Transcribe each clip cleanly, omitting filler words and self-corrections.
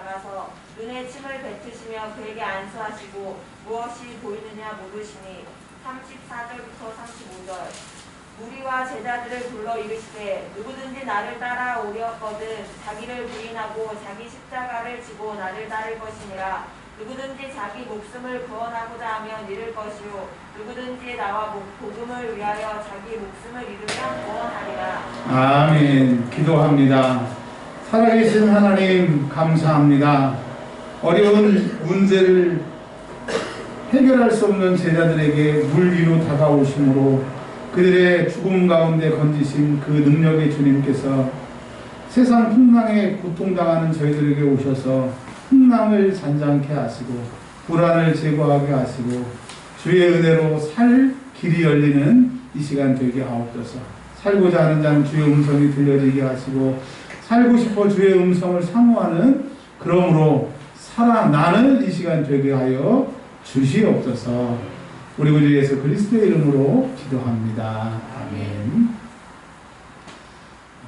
나가서 눈에 침을 뱉으시며 그에게 안수하시고 무엇이 보이느냐 물으시니 34절부터 35절 무리와 제자들을 불러 이르시되 누구든지 나를 따라오려거든 자기를 부인하고 자기 십자가를 지고 나를 따를 것이니라. 누구든지 자기 목숨을 구원하고자 하면 잃을 것이요 누구든지 나와 복음을 위하여 자기 목숨을 잃으면 구원하리라. 아멘. 기도합니다. 살아계신 하나님 감사합니다. 어려운 문제를 해결할 수 없는 제자들에게 물 위로 다가오심으로 그들의 죽음 가운데 건지신 그 능력의 주님께서 세상 풍랑에 고통당하는 저희들에게 오셔서 풍랑을 잔잔케 하시고 불안을 제거하게 하시고 주의 은혜로 살 길이 열리는 이 시간 되게 하옵소서. 살고자 하는 자는 주의 음성이 들려지게 하시고 살고 싶어 주의 음성을 사모하는 그러므로 살아나는 이 시간 되게 하여 주시옵소서. 우리 구주 예수 그리스도의 이름으로 기도합니다. 아멘.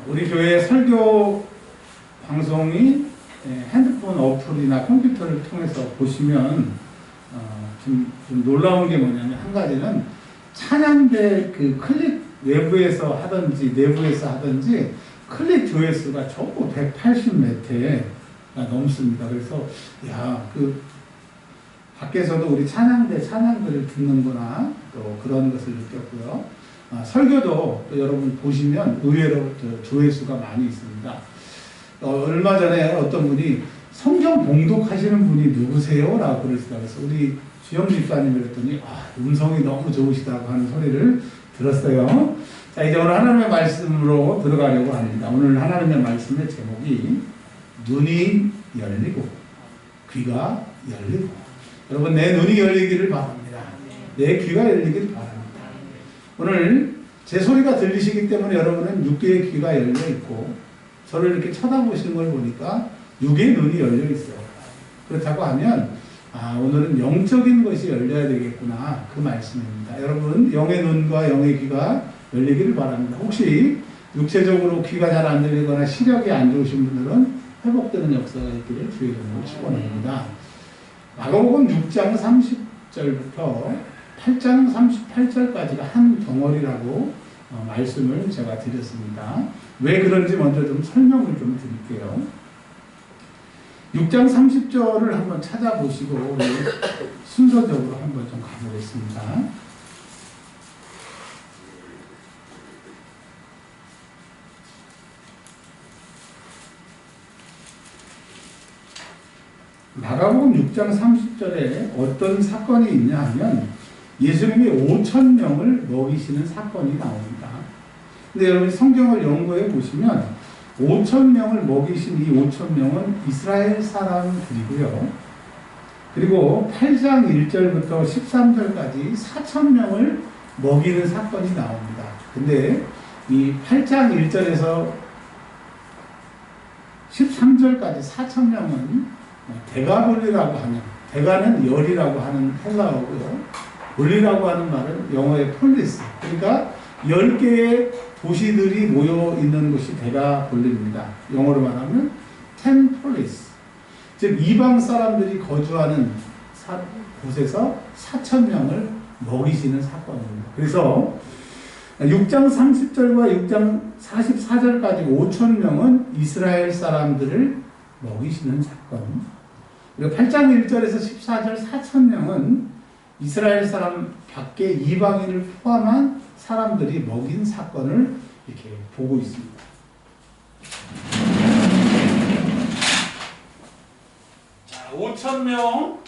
우리 교회 설교 방송이 핸드폰 어플이나 컴퓨터를 통해서 보시면 좀 놀라운 게 뭐냐면 한 가지는 찬양대 그 클릭 외부에서 하든지 내부에서 하든지 클릭 조회수가 전부 180 몇 회가 넘습니다. 그래서 야, 밖에서도 우리 찬양대 찬양들을 듣는구나 또 그런 것을 느꼈고요. 설교도 또 여러분 보시면 의외로 조회수가 많이 있습니다. 얼마 전에 어떤 분이 성경 봉독하시는 분이 누구세요? 라고 그러시더라고요. 그래서 우리 주영 집사님을 했더니 음성이 너무 좋으시다고 하는 소리를 들었어요. 자, 이제 오늘 하나님의 말씀으로 들어가려고 합니다. 오늘 하나님의 말씀의 제목이 눈이 열리고 귀가 열리고. 여러분, 내 눈이 열리기를 바랍니다. 내 귀가 열리기를 바랍니다. 오늘 제 소리가 들리시기 때문에 여러분은 육의 귀가 열려 있고 저를 이렇게 쳐다보시는 걸 보니까 육의 눈이 열려 있어요. 그렇다고 하면 오늘은 영적인 것이 열려야 되겠구나 그 말씀입니다. 여러분, 영의 눈과 영의 귀가 열리기를 바랍니다. 혹시 육체적으로 귀가 잘 안 들리거나 시력이 안 좋으신 분들은 회복되는 역사가 있기를 주의 이름으로 축원합니다. 마가복음 6장 30절부터 8장 38절까지가 한 덩어리라고 말씀을 제가 드렸습니다. 왜 그런지 먼저 좀 설명을 좀 드릴게요. 6장 30절을 한번 찾아보시고 우리 순서적으로 한번 좀 가보겠습니다. 마가복음 6장 30절에 어떤 사건이 있냐 하면 예수님이 5,000명을 먹이시는 사건이 나옵니다. 근데 여러분 성경을 연구해 보시면 5,000명을 먹이신 이 5,000명은 이스라엘 사람들이고요. 그리고 8장 1절부터 13절까지 4,000명을 먹이는 사건이 나옵니다. 근데 이 8장 1절에서 13절까지 4,000명은 대가볼리라고 하는, 대가는 열이라고 하는 헬라어고요. 볼리라고 하는 말은 영어의 폴리스. 그러니까 10개의 도시들이 모여 있는 곳이 대가볼리입니다. 영어로 말하면 10 폴리스. 즉 이방 사람들이 거주하는 곳에서 4,000명을 먹이시는 사건입니다. 그래서 6장 30절과 6장 44절까지 5,000명은 이스라엘 사람들을 먹이시는 사건. 그리고 8장 1절에서 14절 4,000명은 이스라엘 사람 밖에 이방인을 포함한 사람들이 먹인 사건을 이렇게 보고 있습니다. 자, 5,000명,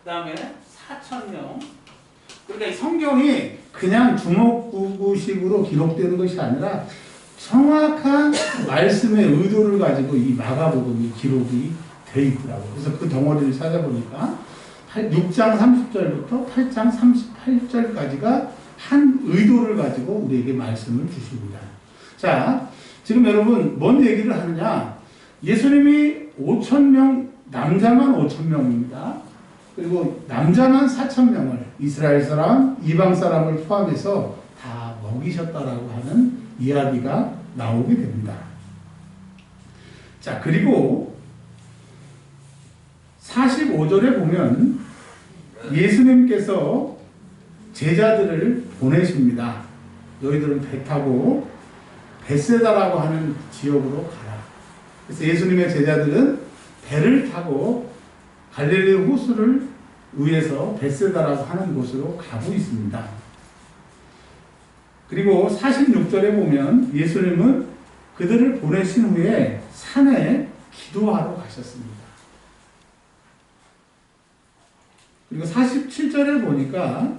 그 다음에 4,000명. 그러니까 이 성경이 그냥 주먹구구식으로 기록되는 것이 아니라 정확한 말씀의 의도를 가지고 이 마가복음이 기록이 되어 있더라고요. 그래서 그 덩어리를 찾아보니까 6장 30절부터 8장 38절까지가 한 의도를 가지고 우리에게 말씀을 주십니다. 자, 지금 여러분 뭔 얘기를 하느냐? 예수님이 5,000명, 남자만 5,000명입니다. 그리고 남자만 4,000명을 이스라엘 사람, 이방 사람을 포함해서 다 먹이셨다라고 하는 이야기가 나오게 됩니다. 자, 그리고 45절에 보면 예수님께서 제자들을 보내십니다. 너희들은 배 타고 벳세다라고 하는 지역으로 가라. 그래서 예수님의 제자들은 배를 타고 갈릴리 호수를 위에서 벳세다라고 하는 곳으로 가고 있습니다. 그리고 46절에 보면 예수님은 그들을 보내신 후에 산에 기도하러 가셨습니다. 그리고 47절에 보니까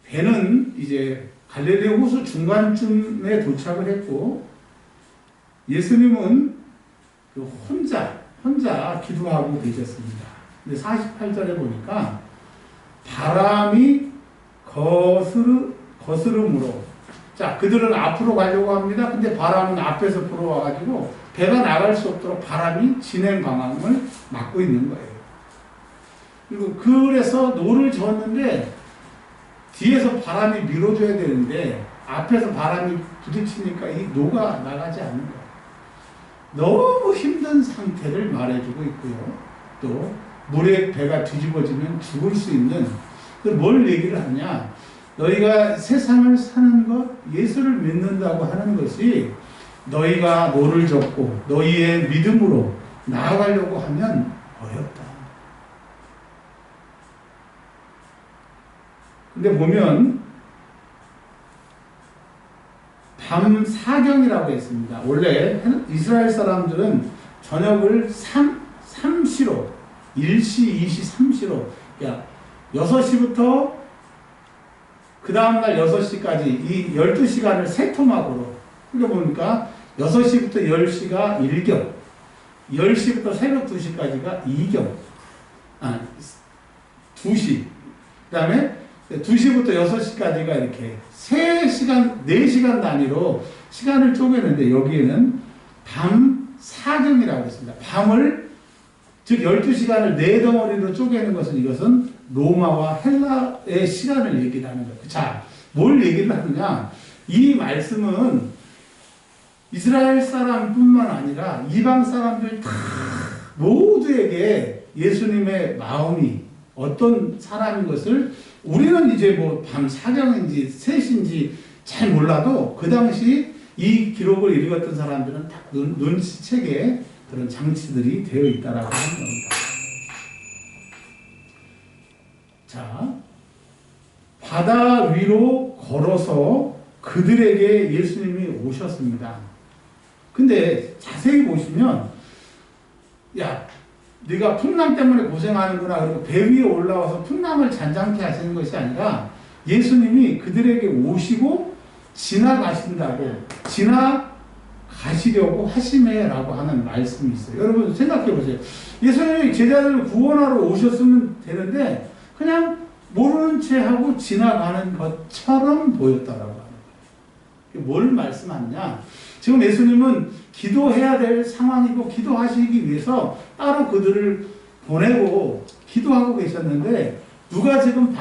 배는 이제 갈릴리 호수 중간쯤에 도착을 했고 예수님은 혼자 기도하고 계셨습니다. 근데 48절에 보니까 바람이 거스름으로 자 그들은 앞으로 가려고 합니다. 근데 바람은 앞에서 불어와가지고 배가 나갈 수 없도록 바람이 진행 방향을 막고 있는 거예요. 그리고 그래서 노를 저었는데 뒤에서 바람이 밀어줘야 되는데 앞에서 바람이 부딪히니까 이 노가 나가지 않는 거예요. 너무 힘든 상태를 말해주고 있고요. 또 물에 배가 뒤집어지면 죽을 수 있는 뭘 얘기를 하냐. 너희가 세상을 사는 것, 예수를 믿는다고 하는 것이 너희가 노를 젓고 너희의 믿음으로 나아가려고 하면 어렵다. 근데 보면 밤 사경이라고 했습니다. 원래 이스라엘 사람들은 저녁을 3시로 1시, 2시, 3시로 그러니까 6시부터 그 다음날 6시까지 이 12시간을 세 토막으로 그러니까 보니까 6시부터 10시가 1경 10시부터 새벽 2시까지가 2경 2시 그 다음에 2시부터 6시까지가 이렇게 3시간, 4시간 단위로 시간을 쪼개는데 여기에는 밤 사경이라고 했습니다. 밤을, 즉 12시간을 4덩어리로 쪼개는 것은 이것은 로마와 헬라의 시간을 얘기를 하는 거예요. 자, 뭘 얘기를 하느냐? 이 말씀은 이스라엘 사람뿐만 아니라 이방 사람들 다 모두에게 예수님의 마음이 어떤 사람인 것을 우리는 이제 뭐 밤 4경인지 3시인지 잘 몰라도 그 당시 이 기록을 읽었던 사람들은 딱 눈치채게 그런 장치들이 되어 있다라고 하는 겁니다. 자, 바다 위로 걸어서 그들에게 예수님이 오셨습니다. 근데 자세히 보시면 야 네가 풍랑 때문에 고생하는구나. 그리고 배 위에 올라와서 풍랑을 잔잔케 하시는 것이 아니라 예수님이 그들에게 오시고 지나가신다고 지나가시려고 하심에라고 하는 말씀이 있어요. 여러분 생각해 보세요. 예수님이 제자들을 구원하러 오셨으면 되는데 그냥 모르는 채 하고 지나가는 것처럼 보였다라고 하는 거예요. 뭘 말씀하느냐? 지금 예수님은 기도해야 될 상황이고 기도하시기 위해서 따로 그들을 보내고 기도하고 계셨는데 누가 지금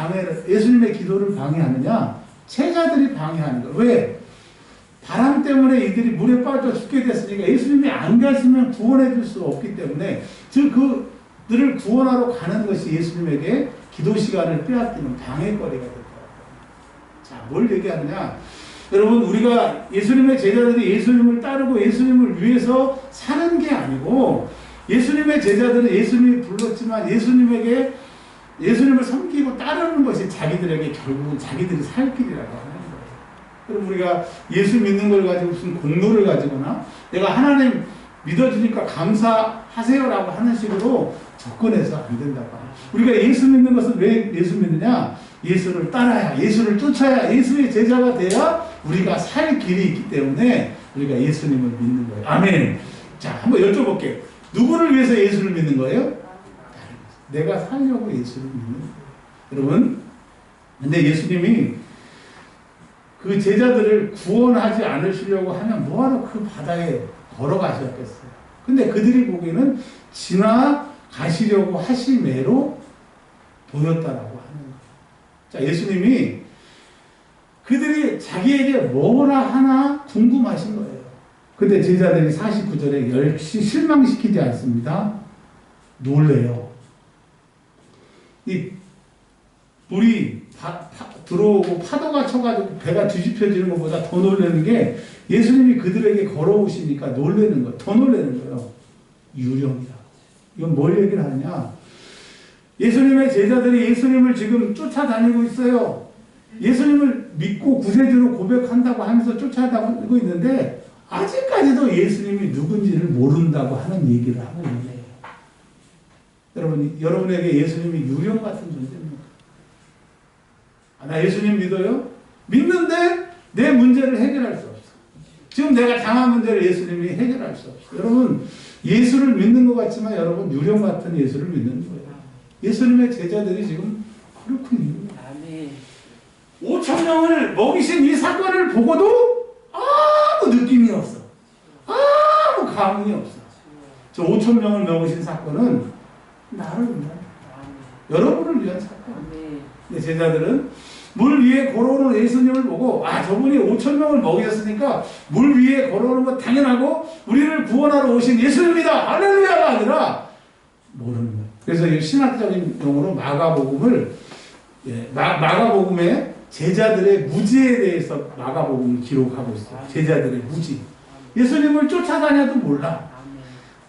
예수님의 기도를 방해하느냐? 제자들이 방해하는 거예요. 왜? 바람 때문에 이들이 물에 빠져 죽게 됐으니까 예수님이 안 가시면 구원해 줄 수 없기 때문에 즉 그들을 구원하러 가는 것이 예수님에게 기도 시간을 빼앗기는 방해거리가 될 거예요. 자, 뭘 얘기하느냐? 여러분 우리가 예수님의 제자들이 예수님을 따르고 예수님을 위해서 사는 게 아니고 예수님의 제자들은 예수님이 불렀지만 예수님을 섬기고 따르는 것이 자기들에게 결국은 자기들이 살 길이라고 하는 거예요. 그럼 우리가 예수 믿는 걸 가지고 무슨 공로를 가지거나 내가 하나님 믿어주니까 감사하세요라고 하는 식으로 접근해서 안 된다고 합니다. 우리가 예수 믿는 것은 왜 예수 믿느냐? 예수를 따라야, 예수를 쫓아야, 예수의 제자가 돼야 우리가 살 길이 있기 때문에 우리가 예수님을 믿는 거예요. 아멘. 자, 한번 여쭤볼게요. 누구를 위해서 예수를 믿는 거예요? 내가 살려고 예수를 믿는 거예요. 여러분, 근데 예수님이 그 제자들을 구원하지 않으시려고 하면 뭐하러 그 바다에 걸어가셨겠어요. 근데 그들이 보기에는 지나가시려고 하심에로 보였다라고 하는 거예요. 자, 예수님이 그들이 자기에게 뭐라 하나 궁금하신 거예요. 근데 제자들이 49절에 역시 실망시키지 않습니다. 놀래요. 이 물이 들어오고 파도가 쳐가지고 배가 뒤집혀지는 것보다 더 놀라는 게 예수님이 그들에게 걸어오시니까 놀라는 거예요. 더 놀라는 거예요. 유령이다. 이건 뭘 얘기를 하느냐? 예수님의 제자들이 예수님을 지금 쫓아다니고 있어요. 예수님을 믿고 구세주로 고백한다고 하면서 쫓아다니고 있는데 아직까지도 예수님이 누군지를 모른다고 하는 얘기를 하고 있는 거예요. 여러분에게 예수님이 유령 같은 존재입니까? 나 예수님 믿어요? 믿는데 내 문제를 해결할 수 없어. 지금 내가 당한 문제를 예수님이 해결할 수 없어. 여러분 예수를 믿는 것 같지만 여러분 유령 같은 예수를 믿는 거예요. 예수님의 제자들이 지금 그렇군요. 5,000명을 먹이신 이 사건을 보고도 아무 느낌이 없어. 아무 감흥이 없어. 저 5,000명을 먹이신 사건은 나를 위한, 여러분을 위한 사건. 내 제자들은 물 위에 걸어오는 예수님을 보고 저분이 5,000명을 먹이셨으니까 물 위에 걸어오는 거 당연하고 우리를 구원하러 오신 예수님이다. 할렐루야가 아니라 모르는 거예요. 그래서 이 신학적인 용어로 마가복음을 마가복음의 제자들의 무지에 대해서 마가복음을 기록하고 있어요. 제자들의 무지. 예수님을 쫓아다녀도 몰라.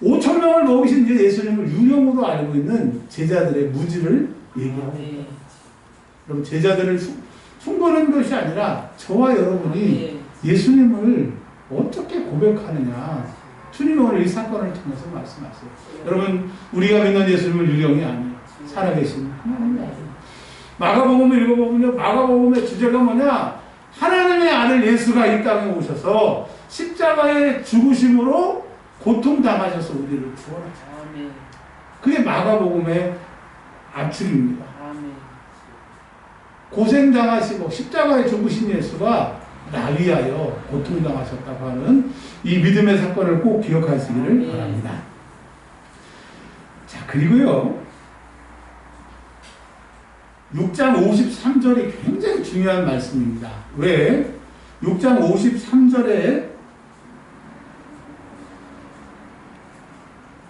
5,000명을 먹이신 예수님을 유령으로 알고 있는 제자들의 무지를 얘기하고 있다. 여러분 제자들을 흉보는 것이 아니라 저와 여러분이 예수님을 어떻게 고백하느냐. 주님이 오늘 이 사건을 통해서 말씀하세요. 여러분 우리가 믿는 예수님은 유령이 아니에요. 살아계신 하나님이 아니에요. 마가복음을 읽어보면요. 마가복음의 주제가 뭐냐? 하나님의 아들 예수가 이 땅에 오셔서 십자가의 죽으심으로 고통당하셔서 우리를 구원하셨어요. 그게 마가복음의 압축입니다. 고생당하시고 십자가에 죽으신 예수가 나 위하여 고통당하셨다고 하는 이 믿음의 사건을 꼭 기억하시기를 바랍니다. 자, 그리고요. 6장 53절이 굉장히 중요한 말씀입니다. 왜? 6장 53절에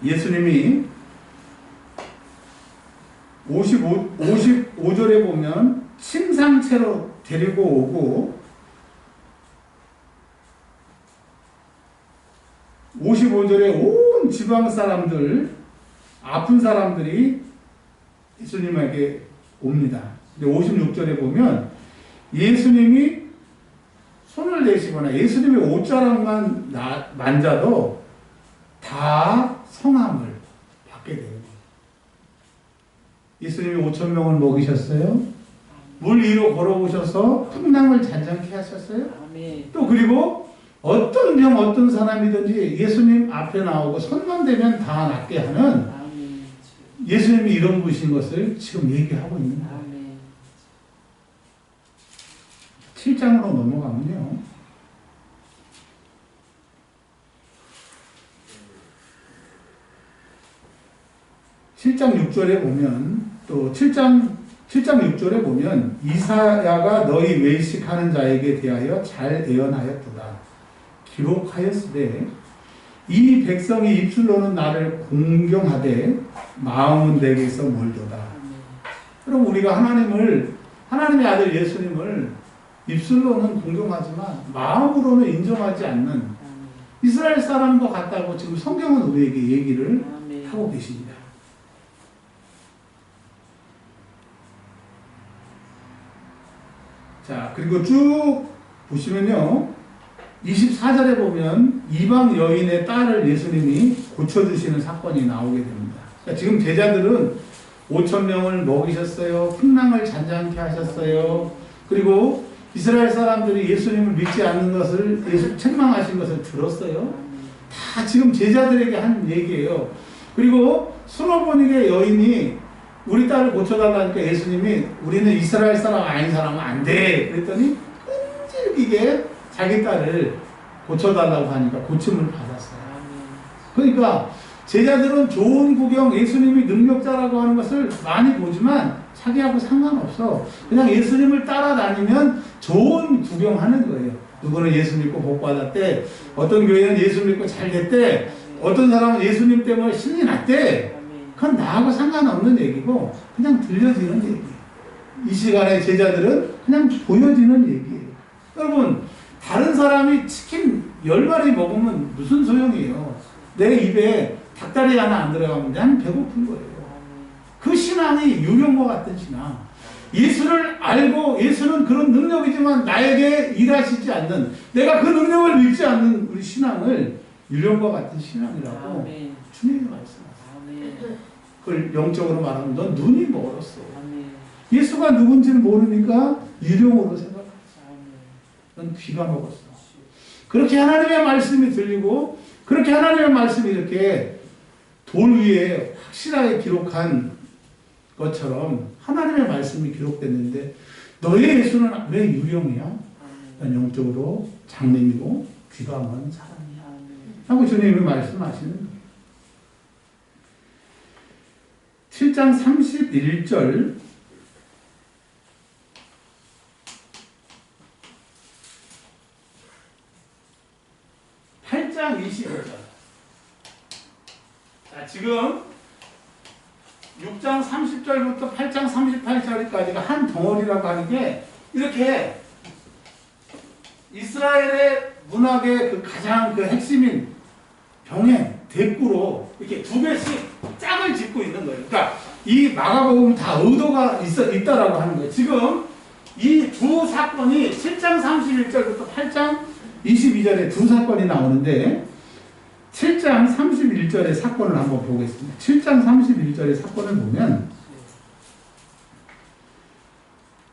예수님이 55절에 보면 침상채로 데리고 오고 55절에 온 지방 사람들, 아픈 사람들이 예수님에게 옵니다. 근데 56절에 보면 예수님이 손을 내시거나 예수님의 옷자락만 만져도 다 성함을 받게 돼요. 예수님이 5,000명을 먹이셨어요. 물 위로 걸어오셔서 풍랑을 잔잔케 하셨어요. 또 그리고 어떤 병 어떤 사람이든지 예수님 앞에 나오고 손만 대면 다 낫게 하는 예수님이 이런 분이신 것을 지금 얘기하고 있는 거예요. 7장으로 넘어가면요. 7장 6절에 보면 또 7장 6절에 보면 이사야가 너희 외식하는 자에게 대하여 잘 예언하였도다. 기록하였으되 이 백성이 입술로는 나를 공경하되 마음은 내게서 멀도다. 그럼 우리가 하나님의 아들 예수님을 입술로는 공경하지만 마음으로는 인정하지 않는 이스라엘 사람과 같다고 지금 성경은 우리에게 얘기를 하고 계십니다. 자, 그리고 쭉 보시면요. 24절에 보면 이방 여인의 딸을 예수님이 고쳐주시는 사건이 나오게 됩니다. 그러니까 지금 제자들은 5,000명을 먹이셨어요. 풍랑을 잔잔케 하셨어요. 그리고 이스라엘 사람들이 예수님을 믿지 않는 것을 책망하신 것을 들었어요. 다 지금 제자들에게 한 얘기예요. 그리고 수로보닉의 여인이 우리 딸을 고쳐달라니까 예수님이 우리는 이스라엘 사람 아닌 사람은 안 돼. 그랬더니 끈질기게 자기 딸을 고쳐달라고 하니까 고침을 받았어요. 그러니까 제자들은 좋은 구경, 예수님이 능력자라고 하는 것을 많이 보지만 자기하고 상관없어. 그냥 예수님을 따라다니면 좋은 구경하는 거예요. 누구는 예수 믿고 복 받았대. 어떤 교회는 예수 믿고 잘 됐대. 어떤 사람은 예수님 때문에 신이 났대. 그건 나하고 상관없는 얘기고 그냥 들려지는 얘기예요. 이 시간에 제자들은 그냥 보여지는 얘기예요. 여러분, 다른 사람이 치킨 10마리 먹으면 무슨 소용이에요? 내 입에 닭다리 하나 안 들어가면 난 배고픈 거예요. 그 신앙이 유령과 같은 신앙. 예수를 알고 예수는 그런 능력이지만 나에게 일하시지 않는, 내가 그 능력을 믿지 않는 우리 신앙을 유령과 같은 신앙이라고 아멘. 주님이 말씀하세요. 아멘. 그걸 영적으로 말하면 넌 눈이 멀었어. 아멘. 예수가 누군지를 모르니까 유령으로 생각했어. 아멘. 넌 귀가 먹었어. 그렇게 하나님의 말씀이 들리고 그렇게 하나님의 말씀이 이렇게 돌 위에 확실하게 기록한 것처럼 하나님의 말씀이 기록됐는데 너의 예수는 왜 유령이야? 넌 영적으로 장님이고 귀가 먼 사람이야. 하고 주님이 말씀하시는 거예요. 7장 31절 8장 25절. 자, 지금 6장 30절부터 8장 38절까지가 한 덩어리라고 하는 게 이렇게 이스라엘의 문학의 그 가장 그 핵심인 병행, 대꾸로 이렇게 두 개씩 짝을 짓고 있는 거예요. 그러니까 이 마가복음 다 의도가 있다라고 하는 거예요. 지금 이 두 사건이 7장 31절부터 8장 22절에 두 사건이 나오는데 7장 31절의 사건을 한번 보겠습니다. 7장 31절의 사건을 보면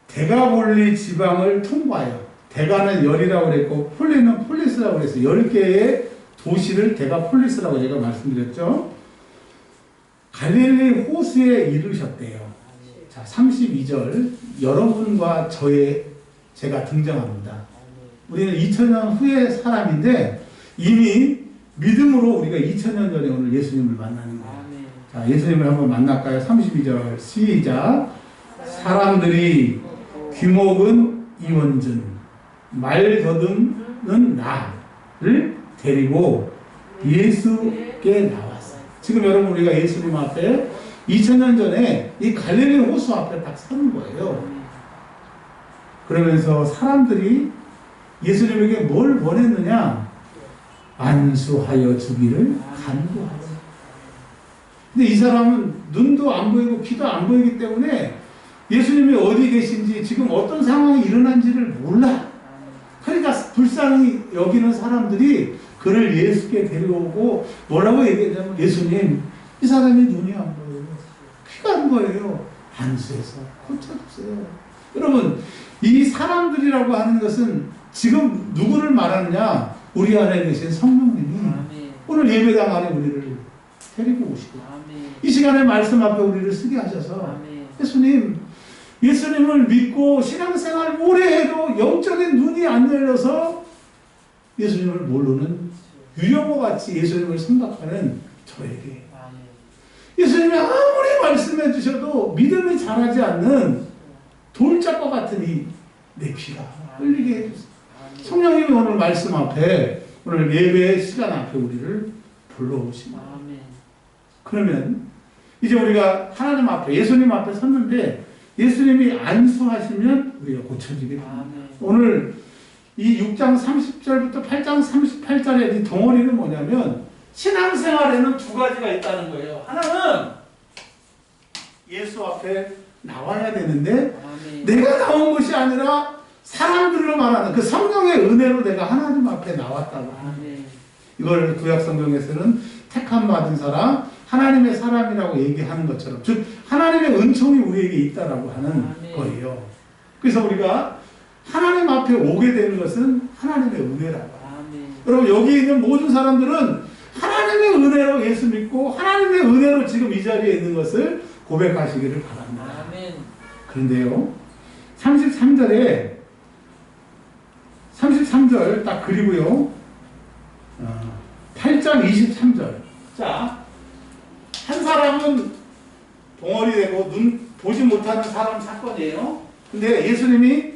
데가볼리 지방을 통과해요. 데가는 열이라고 그랬고 폴리는 폴리스라고 그랬어요. 10개의 도시를 데가폴리스라고 제가 말씀드렸죠. 갈릴리 호수에 이르셨대요. 자, 32절 여러분과 제가 등장합니다. 우리는 2000년 후의 사람인데 이미 믿음으로 우리가 2000년 전에 오늘 예수님을 만나는 거예요. 자, 예수님을 한번 만날까요? 32절 시작. 사람들이 귀목은 이원준, 말 더듬는 나를 데리고 예수께 나왔어요. 지금 여러분 우리가 예수님 앞에 2000년 전에 이 갈릴리 호수 앞에 딱 서는 거예요. 그러면서 사람들이 예수님에게 뭘 원했느냐? 안수하여 주기를 간구하지. 근데 이 사람은 눈도 안 보이고 귀도 안 보이기 때문에 예수님이 어디 계신지 지금 어떤 상황이 일어난지를 몰라. 그러니까 불쌍히 여기는 사람들이 그를 예수께 데려오고 뭐라고 얘기하냐면 예수님, 이 사람이 눈이 안 보여요. 귀가 안 보여요. 안수해서 고쳐주세요. 여러분, 이 사람들이라고 하는 것은 지금 누구를 말하느냐? 우리 안에 계신 성령님이 아멘. 오늘 예배당 안에 우리를 데리고 오시고 아멘. 이 시간에 말씀 앞에 우리를 쓰게 하셔서 아멘. 예수님을 믿고 신앙생활 오래 해도 영적인 눈이 안 열려서 예수님을 모르는 유령과 같이 예수님을 생각하는 저에게 아멘. 예수님이 아무리 말씀해 주셔도 믿음이 자라지 않는 돌짝과 같은 이 내 피가 흘리게 해주세요. 성령님이 오늘 말씀 앞에 오늘 예배의 시간 앞에 우리를 불러오십니다. 그러면 이제 우리가 하나님 앞에 예수님 앞에 섰는데 예수님이 안수하시면 우리가 고쳐지게 됩니다. 오늘 이 6장 30절부터 8장 38절의 이 덩어리는 뭐냐면 신앙생활에는 두 가지가 있다는 거예요. 하나는 예수 앞에 나와야 되는데 내가 나온 것이 아니라 사람들로 말하는 그 성령의 은혜로 내가 하나님 앞에 나왔다고 합니다. 이걸 구약 성경에서는 택함 받은 사람, 하나님의 사람이라고 얘기하는 것처럼 즉 하나님의 은총이 우리에게 있다라고 하는 거예요. 그래서 우리가 하나님 앞에 오게 되는 것은 하나님의 은혜라고 합니다. 여러분 여기 있는 모든 사람들은 하나님의 은혜로 예수 믿고 하나님의 은혜로 지금 이 자리에 있는 것을 고백하시기를 바랍니다. 그런데요 33절 딱 그리고요 8장 23절 자, 한 사람은 동원이 되고 눈 보지 못하는 사람 사건이에요. 근데 예수님이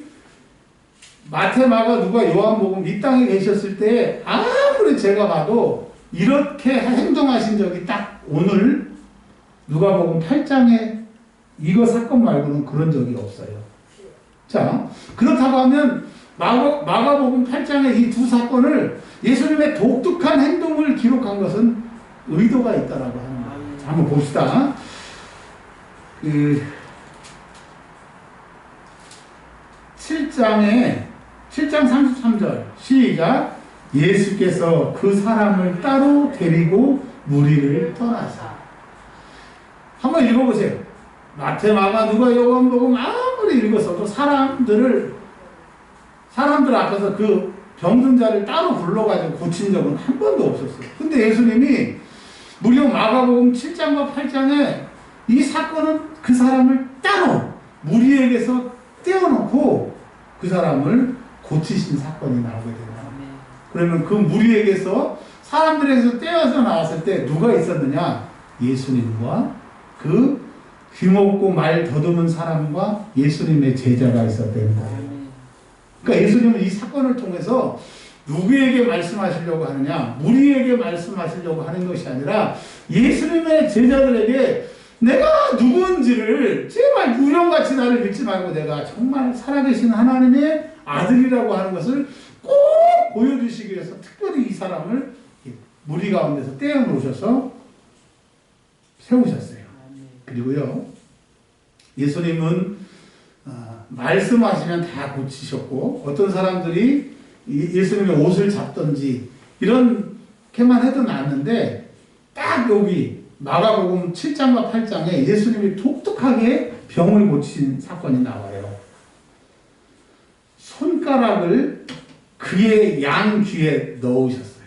마태, 마가, 누가, 요한복음 이 땅에 계셨을 때 아무리 제가 봐도 이렇게 행동하신 적이 딱 오늘 누가복음 8장에 이거 사건 말고는 그런 적이 없어요. 자, 그렇다고 하면 마가복음 8장의 이 두 사건을 예수님의 독특한 행동을 기록한 것은 의도가 있다라고 하는 거예요. 자, 한번 봅시다. 7장 33절 시작. 예수께서 그 사람을 따로 데리고 무리를 떠나사. 한번 읽어보세요. 마태, 마가, 누가, 요한복음 아무리 읽었어도 사람들 앞에서 그 병든 자를 따로 불러가지고 고친 적은 한 번도 없었어요. 근데 예수님이 무려 마가복음 7장과 8장에 이 사건은 그 사람을 따로 무리에게서 떼어놓고 그 사람을 고치신 사건이 나오게 됩니다. 그러면 그 무리에게서 사람들에게서 떼어서 나왔을 때 누가 있었느냐? 예수님과 그 귀먹고 말 더듬은 사람과 예수님의 제자가 있었다는 거예요. 그러니까 예수님은 이 사건을 통해서 누구에게 말씀하시려고 하느냐? 무리에게 말씀하시려고 하는 것이 아니라 예수님의 제자들에게 내가 누구인지를 제발 유령같이 나를 믿지 말고 내가 정말 살아계신 하나님의 아들이라고 하는 것을 꼭 보여주시기 위해서 특별히 이 사람을 무리 가운데서 떼어놓으셔서 세우셨어요. 그리고요, 예수님은 말씀하시면 다 고치셨고, 어떤 사람들이 예수님의 옷을 잡든지 이렇게만 해도 낫는데, 딱 여기 마가복음 7장과 8장에 예수님이 독특하게 병을 고친 사건이 나와요. 손가락을 그의 양 귀에 넣으셨어요.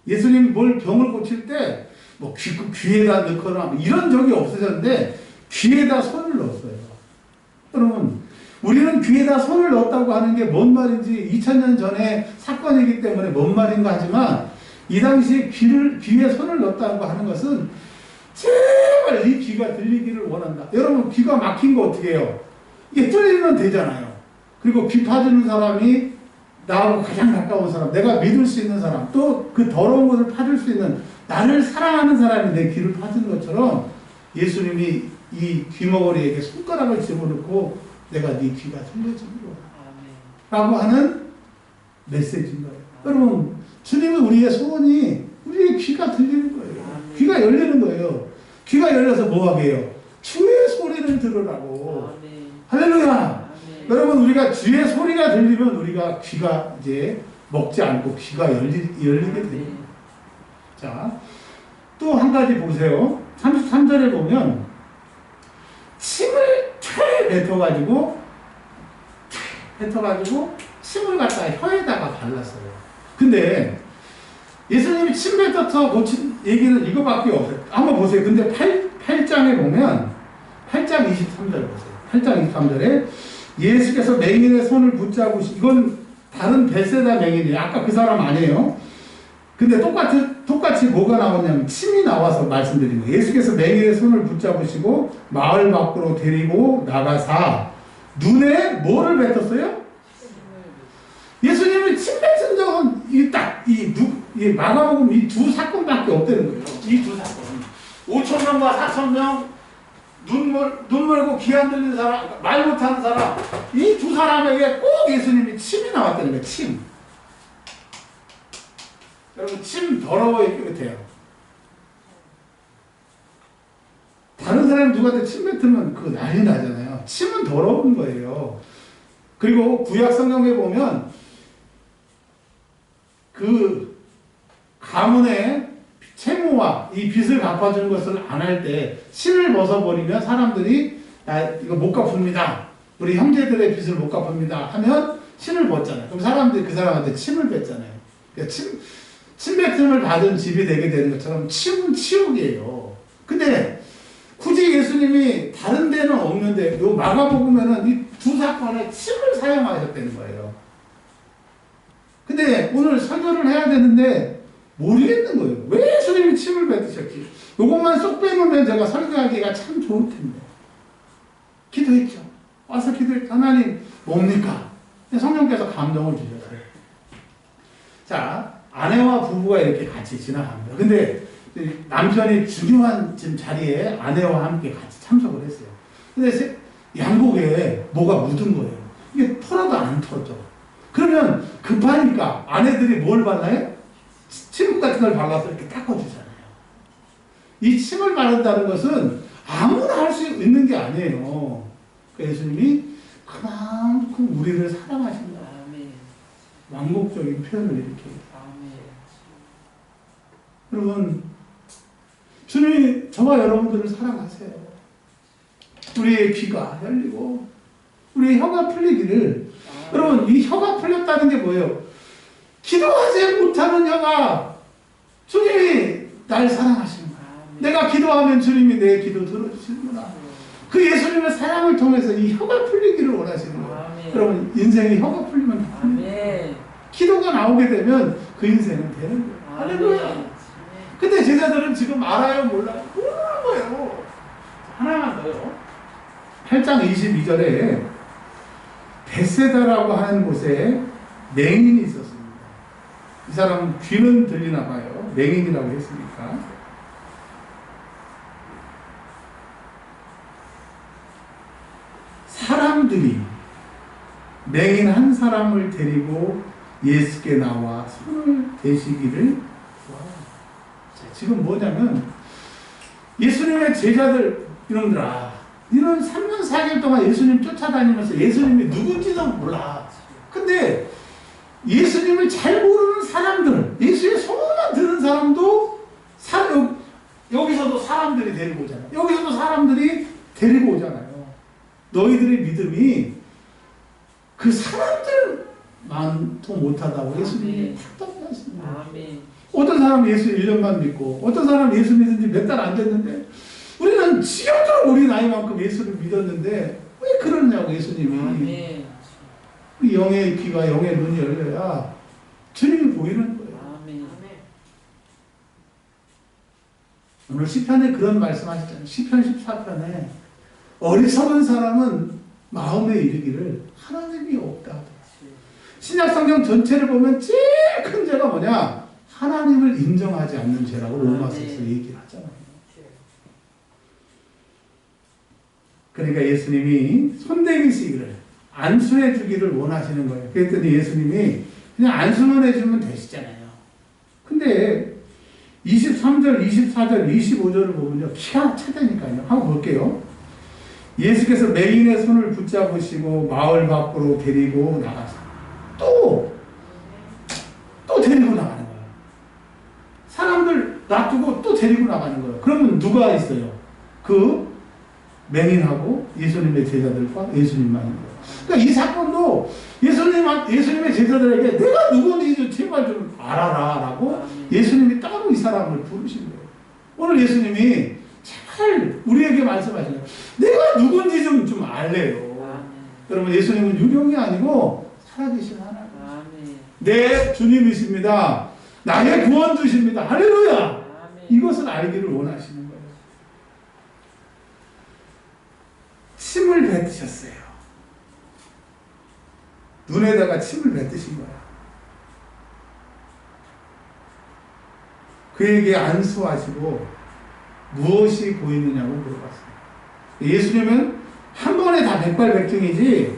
예수님이 뭘 병을 고칠 때 뭐 귀에다 넣거나 뭐 이런 적이 없으셨는데 귀에다 손을 넣었어요. 여러분, 우리는 귀에다 손을 넣었다고 하는 게 뭔 말인지 2000년 전에 사건이기 때문에 뭔 말인가 하지만 이 당시에 귀에 손을 넣었다고 하는 것은 제발 네 귀가 들리기를 원한다. 여러분, 귀가 막힌 거 어떻게 해요? 이게 뚫리면 되잖아요. 그리고 귀 파주는 사람이 나하고 가장 가까운 사람, 내가 믿을 수 있는 사람, 또 그 더러운 것을 파줄 수 있는 나를 사랑하는 사람이 내 귀를 파주는 것처럼 예수님이 이 귀머거리에게 손가락을 집어넣고 내가 네 귀가 들려주기로 라고 하는 메시지인 거예요. 여러분, 주님은 우리의 소원이 우리의 귀가 들리는 거예요. 귀가 열리는 거예요. 귀가 열려서 뭐 하게 해요? 주의 소리를 들으라고. 할렐루야. 여러분, 우리가 주의 소리가 들리면 우리가 귀가 이제 먹지 않고 귀가 열리게 됩니다. 자, 또 한 가지 보세요. 33절에 보면 침을 뱉어가지고 침을 갖다가 혀에다가 발랐어요. 근데 예수님이 침 뱉어서 고친 얘기는 이거밖에 없어요. 한번 보세요. 근데 8장에 보면 8장 23절 보세요. 8장 23절에 예수께서 맹인의 손을 이건 다른 벳세다 맹인이에요. 아까 그 사람 아니에요. 근데 똑같이 뭐가 나오냐면 침이 나와서 말씀드린 거예요. 예수께서 맹인의 손을 붙잡으시고 마을 밖으로 데리고 나가사 눈에 뭐를 뱉었어요? 예수님이 침 뱉은 적은 이 마가복음 이 두 사건밖에 없다는 거예요. 이 두 사건. 5,000명과 4,000명, 눈 멀고 귀 안 들리는 사람, 말 못하는 사람, 이 두 사람에게 꼭 예수님이 침이 나왔다는 거예요. 침. 여러분, 침 더러워야 깨끗해요. 다른 사람이 누구한테 침 뱉으면 그거 난리 나잖아요. 침은 더러운 거예요. 그리고 구약 성경에 보면 그 가문의 채무와 이 빚을 갚아주는 것을 안 할 때 신을 벗어버리면 사람들이 이거 못 갚습니다. 우리 형제들의 빚을 못 갚습니다 하면 신을 벗잖아요. 그럼 사람들이 그 사람한테 침을 뱉잖아요. 그러니까 침뱉음을 받은 집이 되게 되는 것처럼 침은 치욕이에요. 근데 굳이 예수님이 다른 데는 없는데 요 마가복음에는 이 두 사건에 침을 사용하셨다는 거예요. 근데 오늘 설교를 해야 되는데 모르겠는 거예요. 왜 예수님이 침을 뱉으셨지? 요것만 쏙 빼놓으면 제가 설교하기가 참 좋을 텐데. 기도했죠. 와서 기도했죠. 하나님 뭡니까? 성령께서 감동을 주셨어요. 자, 아내와 부부가 이렇게 같이 지나갑니다. 근데 남편이 중요한 지금 자리에 아내와 함께 같이 참석을 했어요. 근데 양복에 뭐가 묻은 거예요. 이게 털어도 안 털어져. 그러면 급하니까 아내들이 뭘 발라요? 침 같은 걸 발라서 이렇게 닦아주잖아요. 이 침을 바른다는 것은 아무나 할 수 있는 게 아니에요. 예수님이 그만큼 우리를 사랑하신다. 완곡적인 표현을 이렇게. 여러분, 주님이 저와 여러분들을 사랑하세요. 우리의 귀가 열리고 우리의 혀가 풀리기를. 여러분, 이 혀가 풀렸다는 게 뭐예요? 기도하지 못하는 혀가 주님이 날 사랑하시는 거야. 내가 기도하면 주님이 내 기도 들어주시는구나. 그 예수님의 사랑을 통해서 이 혀가 풀리기를 원하시는 거예요. 여러분, 인생에 혀가 풀리면 다 풀려요. 기도가 나오게 되면 그 인생은 되는 거예요. 할렐루야. 근데 제자들은 지금 알아요? 몰라요? 모르는 거예요. 하나만 더요. 8장 22절에 베세다라고 하는 곳에 맹인이 있었습니다. 이 사람은 귀는 들리나 봐요. 맹인이라고 했으니까. 사람들이 맹인 한 사람을 데리고 예수께 나와 손을 대시기를. 지금 뭐냐면 예수님의 제자들, 이놈들아, 너는 3년 4개월 동안 예수님 쫓아다니면서 예수님이 누군지도 몰라. 근데 예수님을 잘 모르는 사람들, 예수의 소문만 듣는 사람도 여기서도 사람들이 데리고 오잖아요. 여기서도 사람들이 데리고 오잖아요. 너희들의 믿음이 그 사람들만도 못하다고 예수님이 답답하십니다. 어떤 사람은 예수 1년만 믿고 어떤 사람은 예수 믿은 지 몇 달 안 됐는데 우리는 지금도 우리 나이만큼 예수를 믿었는데 왜 그러냐고 예수님이. 우리 영의 귀가 영의 눈이 열려야 주님이 보이는 거예요. 오늘 시편에 그런 말씀 하셨잖아요. 시편 14편에 어리석은 사람은 마음에 이르기를 하나님이 없다. 신약성경 전체를 보면 제일 큰 죄가 뭐냐? 하나님을 인정하지 않는 죄라고 로마서에서 얘기를 하잖아요. 그러니까 예수님이 손대미시기를 안수해 주기를 원하시는 거예요. 그랬더니 예수님이 그냥 안수만 해주면 되시잖아요. 근데 23절, 24절, 25절을 보면요. 기가 차다니까요. 한번 볼게요. 예수께서 맹인의 손을 붙잡으시고 마을 밖으로 데리고 나가서 또 데리고 나가는 거예요. 사람들 놔두고 또 데리고 나가는 거예요. 그러면 누가 있어요? 그 맹인하고 예수님의 제자들과 예수님만 있는 거예요. 그러니까 이 사건도 예수님의 제자들에게 내가 누군지 좀 제발 좀 알아라 라고 예수님이 따로 이 사람을 부르신 거예요. 오늘 예수님이 잘 우리에게 말씀하시는 거예요. 내가 누군지 좀 알래요. 여러분, 예수님은 유령이 아니고 살아계신 하나님. 내 주님이십니다. 나의 구원주십니다. 할렐루야. 이것을 알기를 원하시는 거예요. 침을 뱉으셨어요. 눈에다가 침을 뱉으신 거야. 그에게 안수하시고 무엇이 보이느냐고 물어봤어요. 예수님은 한 번에 다 백발백중이지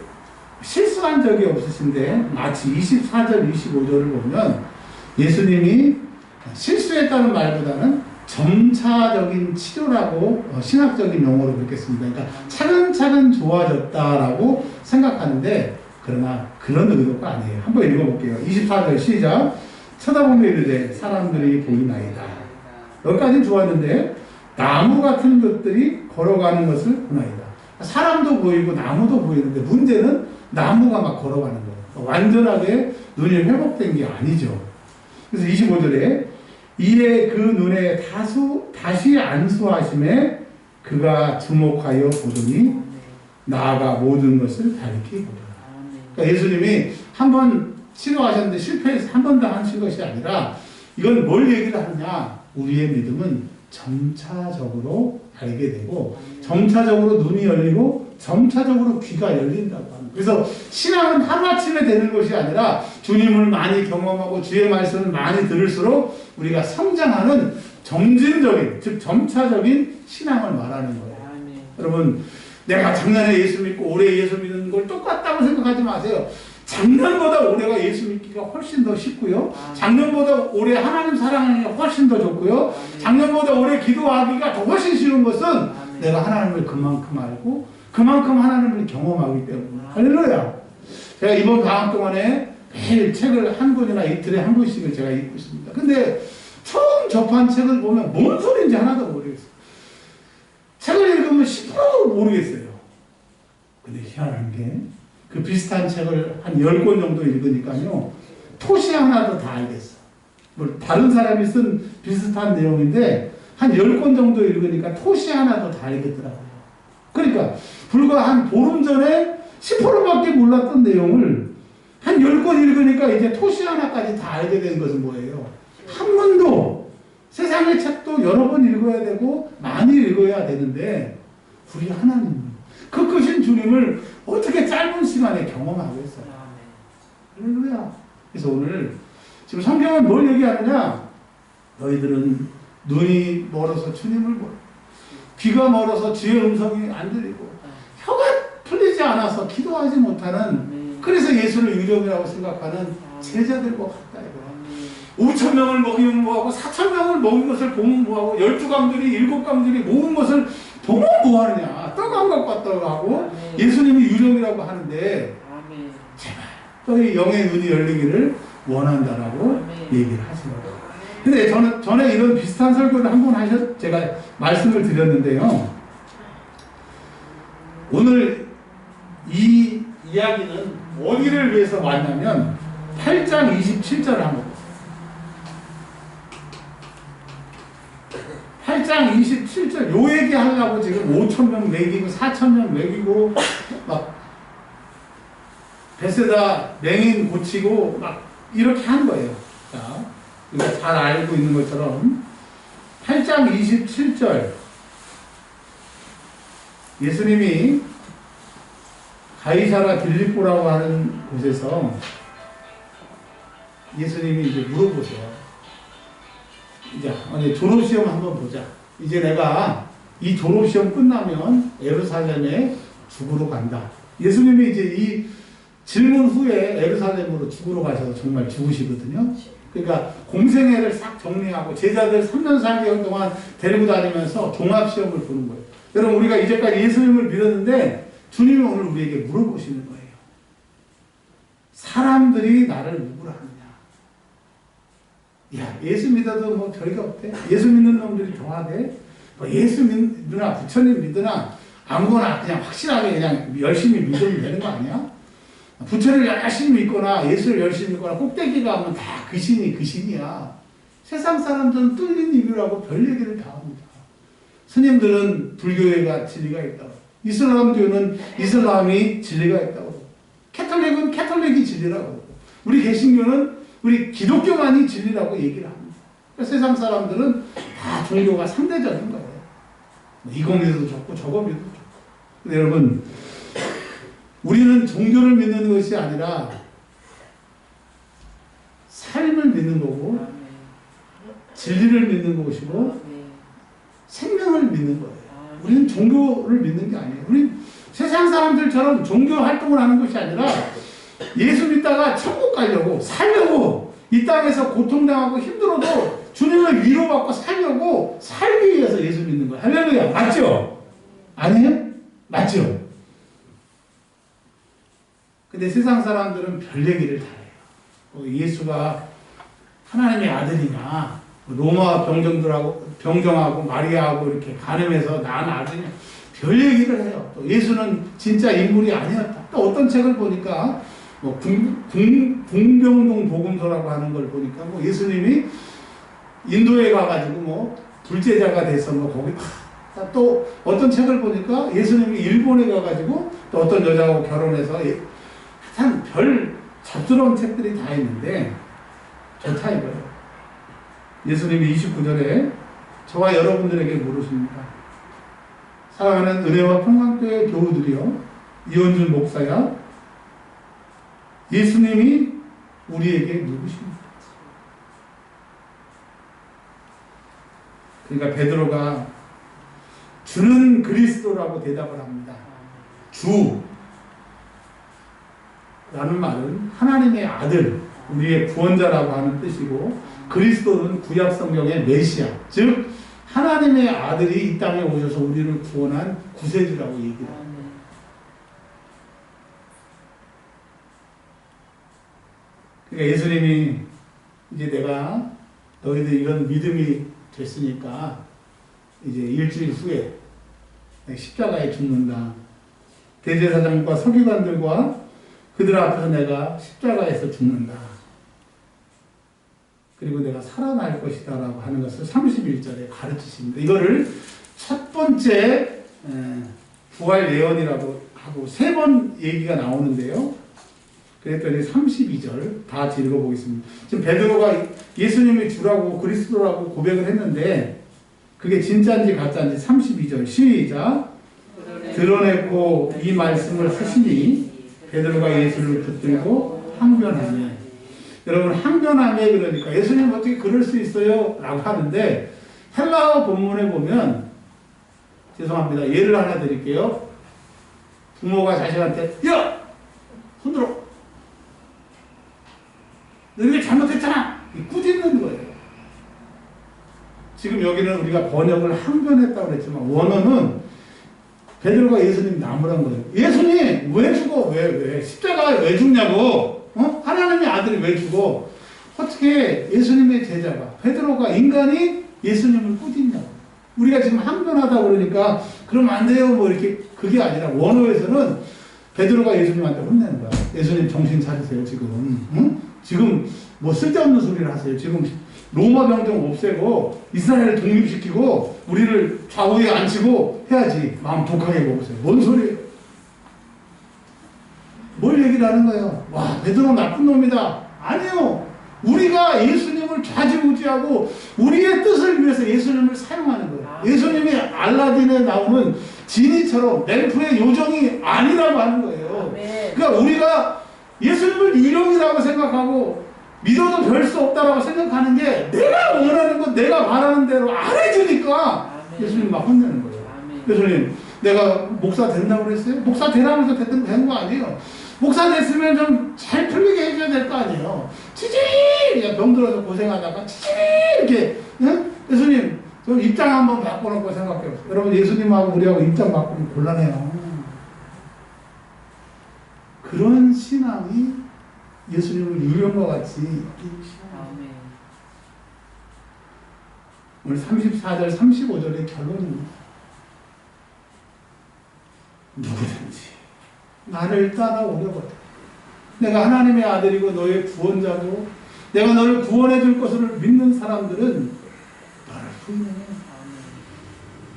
실수한 적이 없으신데 마치 24절, 25절을 보면 예수님이 실수했다는 말보다는 점차적인 치료라고 신학적인 용어로 그렇겠습니다. 그러니까 차근차근 좋아졌다라고 생각하는데 그러나 그런 의도가 아니에요. 한번 읽어볼게요. 24절 시작. 쳐다보며 이르되 사람들이 보이나이다. 여기까지는 좋았는데 나무 같은 것들이 걸어가는 것을 보나이다. 사람도 보이고 나무도 보이는데 문제는 나무가 막 걸어가는 거예요. 완전하게 눈이 회복된 게 아니죠. 그래서 25절에 이에 그 눈에 다시 안수하심에 그가 주목하여 보더니 나아가 모든 것을 밝히 보더라. 그러니까 예수님이 한 번 치료하셨는데 실패해서 한 번 더 하신 것이 아니라 이건 뭘 얘기를 하느냐? 우리의 믿음은 점차적으로 알게 되고 점차적으로 눈이 열리고 점차적으로 귀가 열린다고 합니다. 그래서 신앙은 하루아침에 되는 것이 아니라 주님을 많이 경험하고 주의 말씀을 많이 들을수록 우리가 성장하는 점진적인, 즉 점차적인 신앙을 말하는 거예요. 아멘. 여러분, 내가 작년에 예수 믿고 올해 예수 믿는 걸 똑같다고 생각하지 마세요. 작년보다 올해가 예수 믿기가 훨씬 더 쉽고요. 작년보다 올해 하나님 사랑하는 게 훨씬 더 좋고요. 작년보다 올해 기도하기가 더 훨씬 쉬운 것은 내가 하나님을 그만큼 알고 그만큼 하나님을 경험하기 때문에. 할렐루야. 제가 이번 방학 동안에 매일 책을 한 권이나 이틀에 한 권씩을 제가 읽고 있습니다. 근데 처음 접한 책을 보면 뭔 소리인지 하나도 모르겠어요. 책을 읽으면 10%도 모르겠어요. 근데 희한한 게 그 비슷한 책을 한 10권 정도 읽으니까요. 토시 하나도 다 알겠어. 뭐 다른 사람이 쓴 비슷한 내용인데 한 10권 정도 읽으니까 토시 하나도 다 알겠더라고요. 그러니까 불과 한 보름 전에 10%밖에 몰랐던 내용을 한 10권 읽으니까 이제 토시 하나까지 다 알게 된 것은 뭐예요? 한 번도 세상의 책도 여러 번 읽어야 되고 많이 읽어야 되는데 우리 하나님 그 크신 주님을 어떻게 짧은 시간에 경험하고 있어요. 할렐루야. 그래서 오늘 지금 성경은 뭘 얘기하느냐? 너희들은 눈이 멀어서 주님을 모르고 귀가 멀어서 주의 음성이 안 들리고 혀가 풀리지 않아서 기도하지 못하는 그래서 예수를 유령이라고 생각하는 제자들과 같다 이거야. 5,000명을 먹이면 뭐하고 4,000명을 먹인 것을 보면 뭐하고 12강들이 7강들이 모은 것을 보면 뭐하느냐. 떡 한 것 같다고 하고 예수님이 유령이라고 하는데 제발 너희 영의 눈이 열리기를 원한다라고 얘기를 하시는 거예요. 근데 저는 전에 이런 비슷한 설교를 한 번 제가 말씀을 드렸는데요. 오늘 이 이야기는 어디를 위해서 왔냐면 8장 27절을 한번 보세요. 8장 27절 요 얘기 하려고 지금 5,000명 먹이고 4,000명 먹이고 막 베세다 맹인 고치고 막 이렇게 한 거예요. 자, 우리가 잘 알고 있는 것처럼 8장 27절 예수님이 가이사라 빌립보라고 하는 곳에서 예수님이 이제 물어보세요. 이제 졸업시험 한번 보자. 이제 내가 이 졸업시험 끝나면 예루살렘에 죽으러 간다. 예수님이 이제 이 질문 후에 예루살렘으로 죽으러 가셔서 정말 죽으시거든요. 그러니까 공생애를 싹 정리하고 제자들 3년 4개월 동안 데리고 다니면서 종합시험을 보는 거예요. 여러분 우리가 이제까지 예수님을 믿었는데 주님이 오늘 우리에게 물어보시는 거예요. 사람들이 나를 누구라 하느냐. 야, 예수 믿어도 뭐 별게 없대. 예수 믿는 놈들이 좋아하대. 뭐 예수 믿으나 부처님 믿으나 아무거나 그냥 확실하게 그냥 열심히 믿으면 되는 거 아니야? 부처를 열심히 믿거나 예수를 열심히 믿거나 꼭대기가 하면 다 그 신이 그 신이야. 세상 사람들은 뚫린 입이라고 별 얘기를 다 합니다. 스님들은 불교회가 진리가 있다고. 이슬람교는 이슬람이 진리가 있다고. 캐톨릭은 캐톨릭이 진리라고. 우리 개신교는 우리 기독교만이 진리라고 얘기를 합니다. 그러니까 세상 사람들은 다 종교가 상대적인 거예요. 이거 믿어도 좋고 저거 믿어도 좋고. 근데 여러분 우리는 종교를 믿는 것이 아니라 삶을 믿는 거고 진리를 믿는 것이고 생명을 믿는 거예요. 우리는 종교를 믿는 게 아니에요. 우리는 세상 사람들처럼 종교 활동을 하는 것이 아니라 예수 믿다가 천국 가려고 살려고 이 땅에서 고통당하고 힘들어도 주님을 위로받고 살려고 살기 위해서 예수 믿는 거예요. 할렐루야. 맞죠? 아니에요? 맞죠? 근데 세상 사람들은 별 얘기를 다 해요. 예수가 하나님의 아들이냐, 로마 병정하고 마리아하고 이렇게 간음해서 낳은 아들이냐, 별 얘기를 해요. 또 예수는 진짜 인물이 아니었다. 또 어떤 책을 보니까 뭐 궁병동 복음서라고 하는 걸 보니까 뭐 예수님이 인도에 가가지고 뭐 불제자가 돼서 뭐 거기 또 어떤 책을 보니까 예수님이 일본에 가가지고 또 어떤 여자하고 결혼해서 참 별 잡스러운 책들이 다 있는데 좋다 이거예요. 예수님이 29절에 저와 여러분들에게 물으십니다. 사랑하는 은혜와 평강교회 교우들이여, 이원준 목사야, 예수님이 우리에게 누구십니까? 그러니까 베드로가 주는 그리스도라고 대답을 합니다. 주 라는 말은 하나님의 아들, 우리의 구원자라고 하는 뜻이고, 그리스도는 구약 성경의 메시아, 즉 하나님의 아들이 이 땅에 오셔서 우리를 구원한 구세주라고 얘기합니다. 그러니까 예수님이 이제 내가 너희들 이런 믿음이 됐으니까 이제 일주일 후에 십자가에 죽는다. 대제사장과 서기관들과 그들 앞에서 내가 십자가에서 죽는다. 그리고 내가 살아날 것이다 라고 하는 것을 31절에 가르치십니다. 이거를 첫 번째 부활 예언이라고 하고 세 번 얘기가 나오는데요. 그랬더니 32절 다 같이 읽어보겠습니다. 지금 베드로가 예수님이 주라고 그리스도라고 고백을 했는데 그게 진짜인지 가짜인지 32절 시작. 드러냈고 이 말씀을 하시니 베드로가 예수를 붙들고 항변하네. 여러분 항변하네 그러니까 예수님 어떻게 그럴 수 있어요? 라고 하는데 헬라어 본문에 보면 죄송합니다. 예를 하나 드릴게요. 부모가 자식한테 야! 손들어! 너 이게 잘못했잖아! 꾸짖는 거예요. 지금 여기는 우리가 번역을 항변했다고 그랬지만 원어는 베드로가 예수님 나무란 거예요. 예수님 왜 죽어? 왜? 십자가에 왜 죽냐고? 하나님의 아들이 왜 죽어? 어떻게 예수님의 제자가 베드로가 인간이 예수님을 꾸짖냐고. 우리가 지금 항변하다 그러니까 그러면 안 돼요 뭐 이렇게 그게 아니라 원어에서는 베드로가 예수님한테 혼내는 거야. 예수님 정신 차리세요 지금. 응? 지금 뭐 쓸데없는 소리를 하세요. 지금 로마 병정 없애고 이스라엘을 독립시키고 우리를 좌우에 앉히고 해야지. 마음 독하게 먹으세요. 뭔 소리예요? 뭘 얘기를 하는 거예요? 와 베드로 나쁜 놈이다. 아니요. 우리가 예수님을 좌지우지하고 우리의 뜻을 위해서 예수님을 사용하는 거예요. 예수님이 알라딘에 나오는 지니처럼 램프의 요정이 아니라고 하는 거예요. 그러니까 우리가 예수님을 유령이라고 생각하고 믿어도 별 수 없다라고 생각하는 게 내가 원하는 것, 내가 바라는 대로 안 해주니까 예수님 막 혼내는 거예요. 예수님, 내가 목사 된다고 그랬어요? 목사 되라고 해서 된 거 아니에요. 목사 됐으면 좀 잘 풀리게 해줘야 될 거 아니에요. 치질이 병들어서 고생하다가 치질이 이렇게 응? 예수님 좀 입장 한번 바꿔놓고 생각해보세요. 여러분 예수님하고 우리하고 입장 바꾸면 곤란해요. 그런 신앙이 예수님을 유령과 같이 오늘 34절 35절의 결론입니다. 누구든지 나를 따라오려거든 내가 하나님의 아들이고 너의 구원자고 내가 너를 구원해 줄 것을 믿는 사람들은 나를 부인해.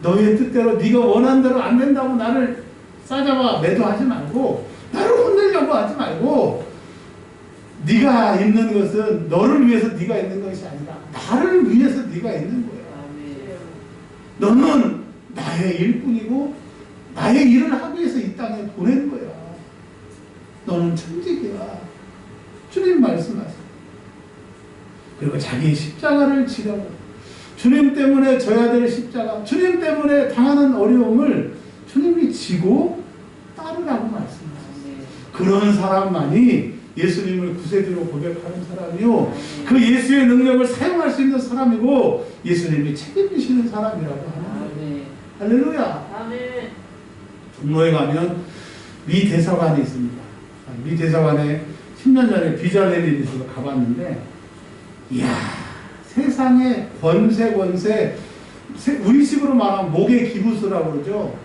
너의 뜻대로 네가 원하는 대로 안 된다고 나를 싸잡아 매도하지 말고 나를 혼내려고 하지 말고 네가 있는 것은 너를 위해서 네가 있는 것이 아니라 나를 위해서 네가 있는 거야. 너는 나의 일뿐이고 나의 일을 하기 위해서 이 땅에 보낸 거야. 너는 천직이야. 주님 말씀하세요. 그리고 자기 십자가를 지라고 주님 때문에 져야 될 십자가 주님 때문에 당하는 어려움을 주님이 지고 따르라고 말씀하셨어요. 그런 사람만이 예수님을 구세주로 고백하는 사람이요. 그 예수의 능력을 사용할 수 있는 사람이고 예수님이 책임지시는 사람이라고 하는 거예요. 할렐루야. 아멘. 종로에 가면 미 대사관이 있습니다. 미 대사관에 10년 전에 비자 내리는 데서 가봤는데 이야 세상에 권세 우리식으로 말하면 목의 기부스라고 그러죠.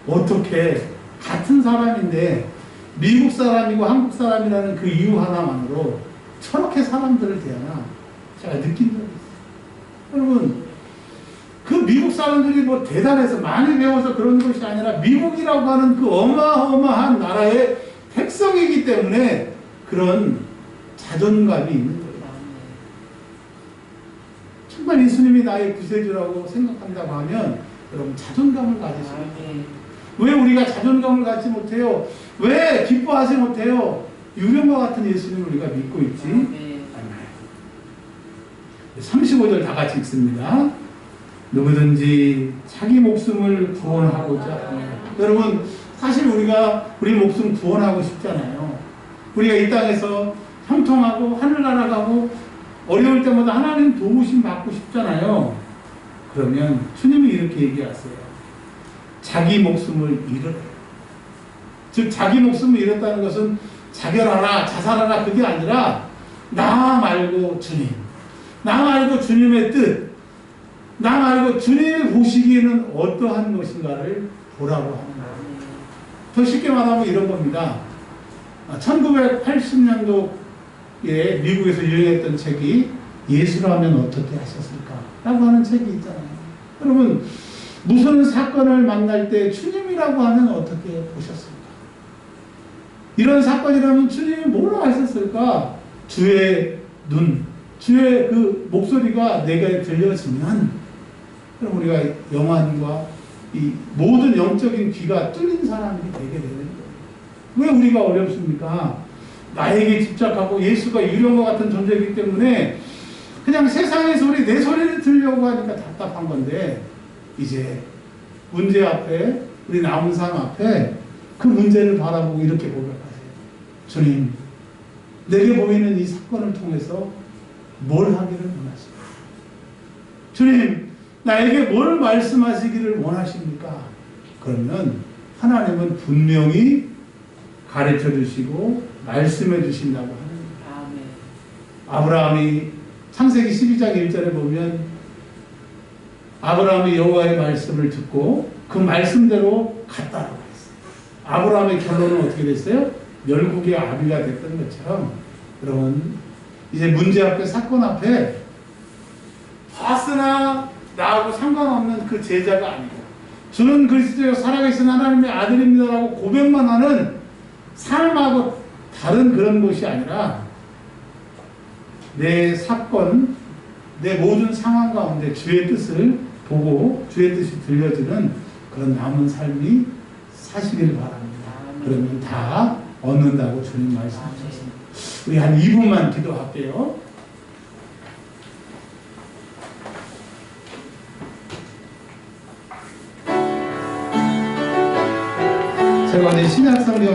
어떻게 같은 사람인데 미국 사람이고 한국 사람이라는 그 이유 하나만으로 저렇게 사람들을 대하나 제가 느낀 적이 있어요. 여러분 그 미국 사람들이 뭐 대단해서 많이 배워서 그런 것이 아니라 미국이라고 하는 그 어마어마한 나라의 백성이기 때문에 그런 자존감이 있는 거예요. 정말 예수님이 나의 구세주라고 생각한다고 하면 여러분 자존감을 가지시는 거예요. 왜 우리가 자존감을 갖지 못해요? 왜 기뻐하지 못해요? 유령과 같은 예수님을 우리가 믿고 있지? 35절 다 같이 읽습니다. 누구든지 자기 목숨을 구원하고자. 여러분, 사실 우리가 우리 목숨 구원하고 싶잖아요. 우리가 이 땅에서 형통하고 하늘 날아가고 어려울 때마다 하나님 도우심 받고 싶잖아요. 그러면 주님이 이렇게 얘기하세요. 자기 목숨을 잃으라. 즉 자기 목숨을 잃었다는 것은 자결하라, 자살하라 그게 아니라 나 말고 주님, 나 말고 주님의 뜻, 나 말고 주님이 보시기에는 어떠한 것인가를 보라고 하는 거예요. 더 쉽게 말하면 이런 겁니다. 1980년도에 미국에서 유행했던 책이 예수라면 어떻게 하셨을까? 라고 하는 책이 있잖아요. 여러분, 무슨 사건을 만날 때 주님이라고 하면 어떻게 보셨습니까? 이런 사건이라면 주님이 뭐라고 하셨을까? 주의 눈, 주의 그 목소리가 내게 들려지면, 그럼 우리가 영안과 이 모든 영적인 귀가 뚫린 사람이 되게 되는 거예요. 왜 우리가 어렵습니까? 나에게 집착하고 예수가 유령과 같은 존재이기 때문에 그냥 세상의 소리, 내 소리를 들으려고 하니까 답답한 건데, 이제 문제 앞에, 우리 남은 삶 앞에 그 문제를 바라보고 이렇게 고백하세요. 주님, 내게 보이는 이 사건을 통해서 뭘 하기를 원하십니까? 주님, 나에게 뭘 말씀하시기를 원하십니까? 그러면 하나님은 분명히 가르쳐 주시고 말씀해 주신다고 하는 거예요. 아브라함이 창세기 12장 1절에 보면 아브라함이 여호와의 말씀을 듣고 그 말씀대로 갔다라고 했어요. 아브라함의 결론은 어떻게 됐어요? 열국의 아비가 됐던 것처럼, 여러분 이제 문제 앞에, 사건 앞에 봤으나 나하고 상관없는 그 제자가 아니고 주는 그리스도여 살아계신 하나님의 아들입니다라고 고백만 하는 삶하고 다른 그런 것이 아니라 내 사건, 내 모든 상황 가운데 주의 뜻을 보고 주의 뜻이 들려지는 그런 남은 삶이 사시길 바랍니다. 그러면 다 얻는다고 주님 말씀하셨습니다. 우리 한 2분만 기도할게요. 세 번째 신약성경